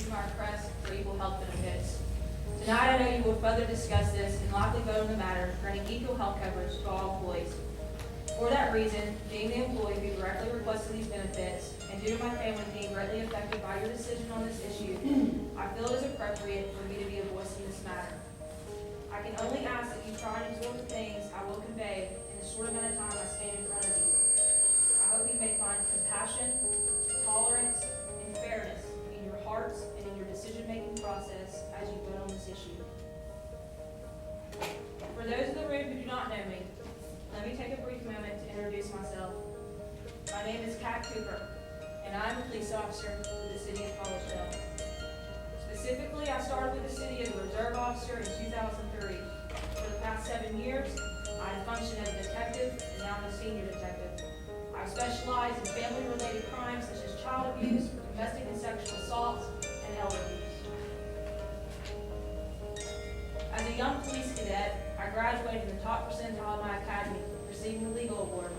introducing my request for equal health benefits. Tonight, I know you will further discuss this and likely vote on the matter granting equal health coverage to all employees. For that reason, being the employee who directly requested these benefits, and due to my family being greatly affected by your decision on this issue, I feel it is appropriate for me to be a voice in this matter. I can only ask that you try and absorb the things I will convey in the short amount of time I stand in front of you. I hope you may find compassion, tolerance, and fairness in your hearts and in your decision-making process as you vote on this issue. For those in the room who do not know me, let me take a brief moment to introduce myself. My name is Kat Cooper, and I am a police officer with the City of Collegedale. Specifically, I started with the city as a reserve officer in 2003. For the past 7 years, I have functioned as a detective, and now I'm a senior detective. I specialize in family-related crimes such as child abuse, domestic and sexual assaults, and elder abuse. As a young police cadet, I graduated in the top percentile of my academy, receiving the Legal Award.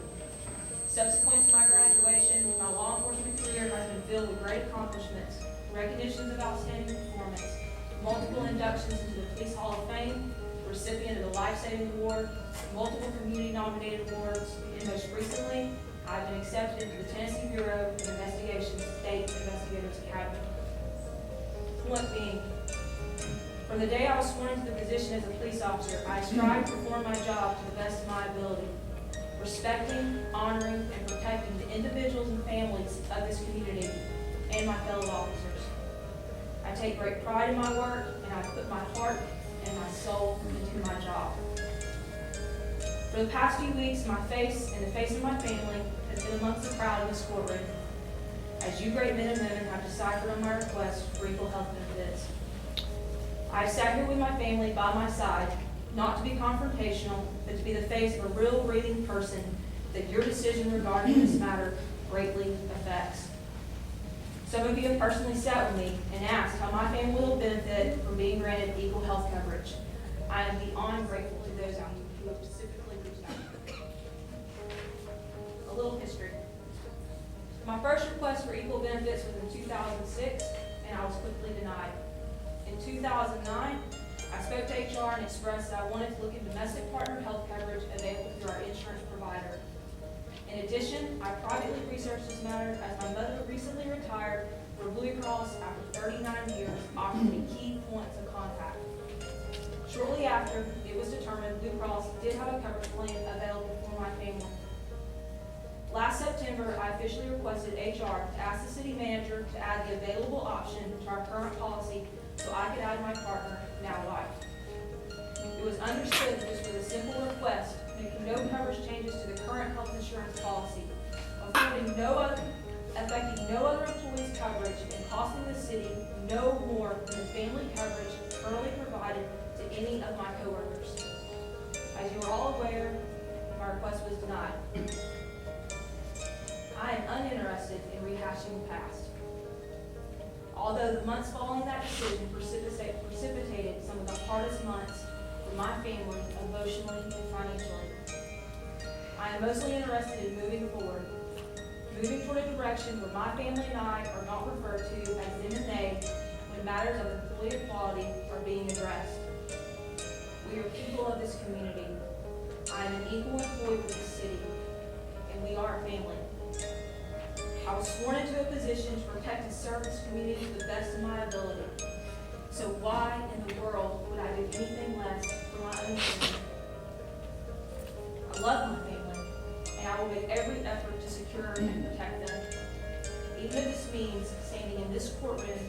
Subsequent to my graduation, my law enforcement career has been filled with great accomplishments, recognitions of outstanding performance, multiple inductions into the Police Hall of Fame, recipient of the Life Saving Award, multiple community-nominated awards, and most recently, I've been accepted into the Tennessee Bureau of Investigation State Investigators Academy. Point being, from the day I was sworn into the position as a police officer, I strive to perform my job to the best of my ability, respecting, honoring, and protecting the individuals and families of this community and my fellow officers. I take great pride in my work, and I put my heart and my soul into my job. For the past few weeks, my face and the face of my family has been amongst the crowd in this courtroom, as you great men and women have deciphered on my request for equal health benefits. I have sat here with my family by my side, not to be confrontational, but to be the face of a real breathing person that your decision regarding this matter greatly affects. Some of you have personally sat with me and asked how my family will benefit from being granted equal health coverage. I am beyond grateful to those out there who have specifically reached out. A little history. My first request for equal benefits was in 2006, and I was quickly denied. In 2009, I spoke to HR and expressed that I wanted to look at domestic partner health coverage available through our insurance provider. In addition, I privately researched this matter as my mother recently retired from Blue Cross after 39 years, offering me key points of contact. Shortly after, it was determined Blue Cross did have a coverage plan available for my family. Last September, I officially requested HR to ask the city manager to add the available option to our current policy so I could add my partner, now wife. It was understood that this was a simple request, making no coverage changes to the current health insurance policy, affecting no other employees' coverage, and costing the city no more than the family coverage currently provided to any of my coworkers. As you are all aware, my request was denied. I am uninterested in rehashing the past. Although the months following that decision precipitated some of the hardest months for my family emotionally and financially, I am mostly interested in moving forward, moving toward a direction where my family and I are not referred to as them and they when matters of employee equality are being addressed. We are people of this community. I am an equal employee with the city, and we are a family. I was sworn into a position to protect and serve this community to the best of my ability. So why in the world would I do anything less for my own family? I love my family, and I will make every effort to secure and protect them. Even if this means standing in this courtroom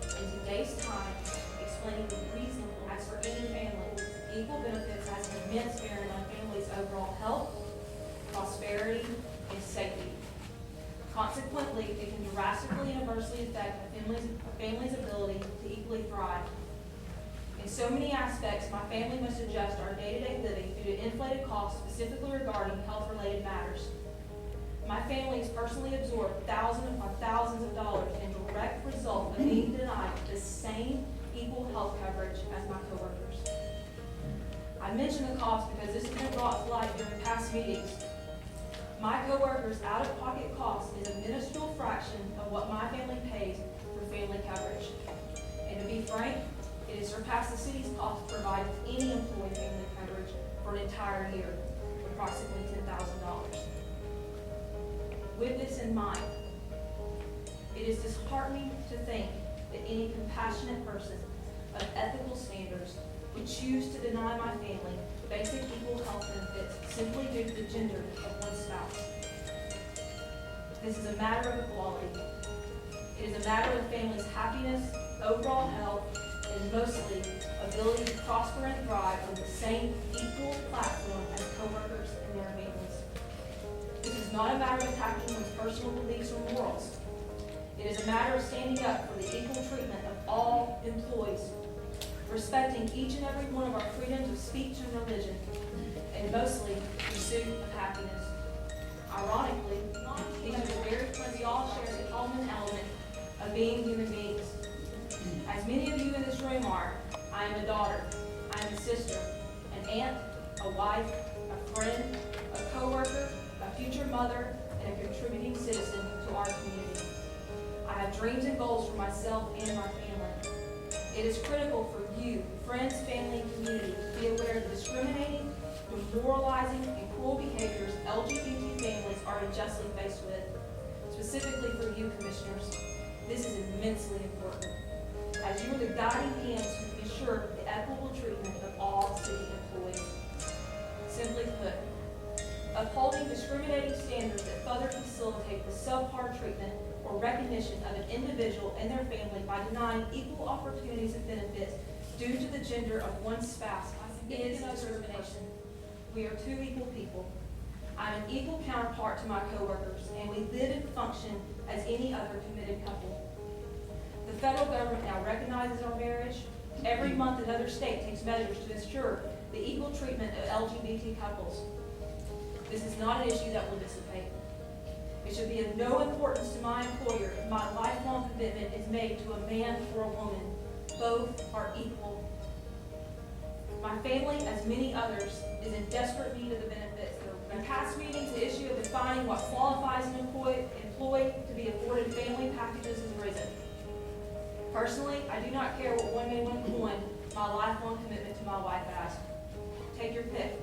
in today's time, explaining the reason. As for any family, equal benefits has an immense bearing on families' overall health, prosperity, and safety. Consequently, it can drastically and adversely affect a family's ability to equally thrive. In so many aspects, my family must adjust our day-to-day living due to inflated costs specifically regarding health-related matters. My family has personally absorbed thousands upon thousands of dollars in direct result of being denied the same equal health coverage as my coworkers. I mention the cost because this has been brought to light during past meetings. My coworkers' out-of-pocket cost is a minuscule fraction of what my family pays for family coverage. And to be frank, it has surpassed the city's cost to provide any employee family coverage for an entire year, approximately $10,000. With this in mind, it is disheartening to think that any compassionate person of ethical standards would choose to deny my family basic equal health benefits simply due to the gender of one spouse. This is a matter of equality. It is a matter of the family's happiness, overall health, and mostly ability to prosper and thrive on the same equal platform as coworkers and their families. This is not a matter of attacking one's personal beliefs or morals. It is a matter of standing up for the equal treatment of all employees, respecting each and every one of our freedoms of speech and religion, and mostly pursuit of happiness. Ironically, these are the very friends we all share the common element of being human beings. As many of you in this room are, I am a daughter, I am a sister, an aunt, a wife, a friend, a coworker, a future mother, and a contributing citizen to our community. I have dreams and goals for myself and my family. It is critical for you, friends, family, and community, to be aware of the discriminating, demoralizing, and cruel behaviors LGBT families are unjustly faced with. Specifically for you, commissioners, this is immensely important, as you are the guiding hands to ensure the equitable treatment of all city employees. Simply put, upholding discriminating standards that further facilitate the subpar treatment or recognition of an individual and their family by denying equal opportunities and benefits due to the gender of one spouse is discrimination. We are two equal people. I'm an equal counterpart to my coworkers, and we live and function as any other committed couple. The federal government now recognizes our marriage. Every month another state takes measures to ensure the equal treatment of LGBT couples. This is not an issue that will dissipate. It should be of no importance to my employer if my lifelong commitment is made to a man or a woman. Both are equal. My family, as many others, is in desperate need of the benefits. In past meetings, the issue of defining what qualifies an employee to be afforded family packages has risen. Personally, I do not care what one may want to coin my lifelong commitment to my wife as. Take your pick: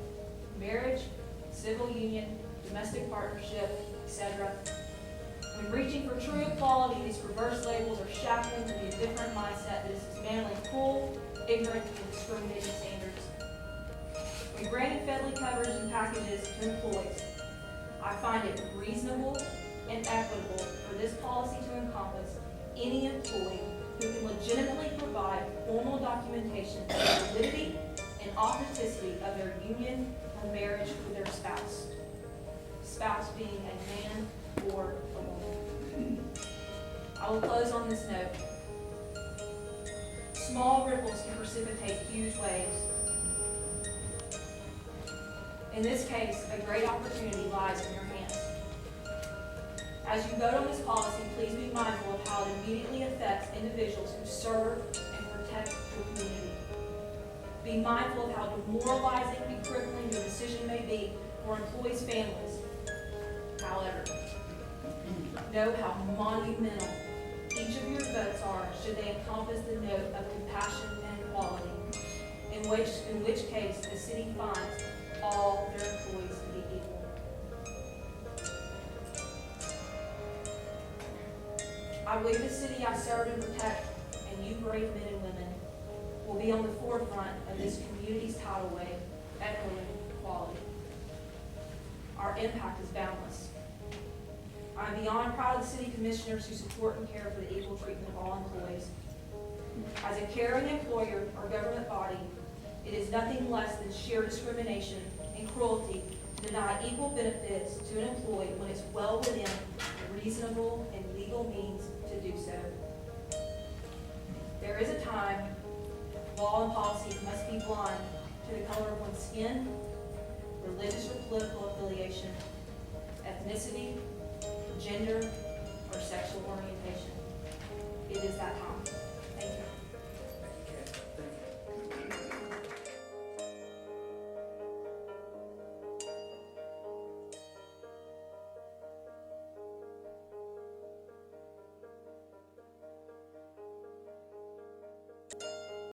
marriage, civil union, domestic partnership, etc. When reaching for true equality, these perverse labels are shackling to the indifferent mindset that is dismantling cruel, ignorant, and discriminating standards. When granting federally coverage and packages to employees, I find it reasonable and equitable for this policy to encompass any employee who can legitimately provide formal documentation of the validity and authenticity of their union or marriage with their spouse. Spouse being a man or a woman. I will close on this note. Small ripples can precipitate huge waves. In this case, a great opportunity lies in your hands. As you vote on this policy, please be mindful of how it immediately affects individuals who serve and protect your community. Be mindful of how demoralizing and crippling your decision may be for employees' families. However, know how monumental each of your votes are should they encompass the note of compassion and equality, in which case the city finds all their employees to be equal. I believe the city I serve and protect, and you brave men and women, will be on the forefront of this community's tidal wave, echoing equality. Our impact is boundless. I am beyond proud of the city commissioners who support and care for the equal treatment of all employees. As a caring employer or government body, it is nothing less than sheer discrimination and cruelty to deny equal benefits to an employee when it's well within reasonable and legal means to do so. There is a time law and policy must be blind to the color of one's skin, religious or political affiliation, ethnicity, gender, or sexual orientation. It is that time.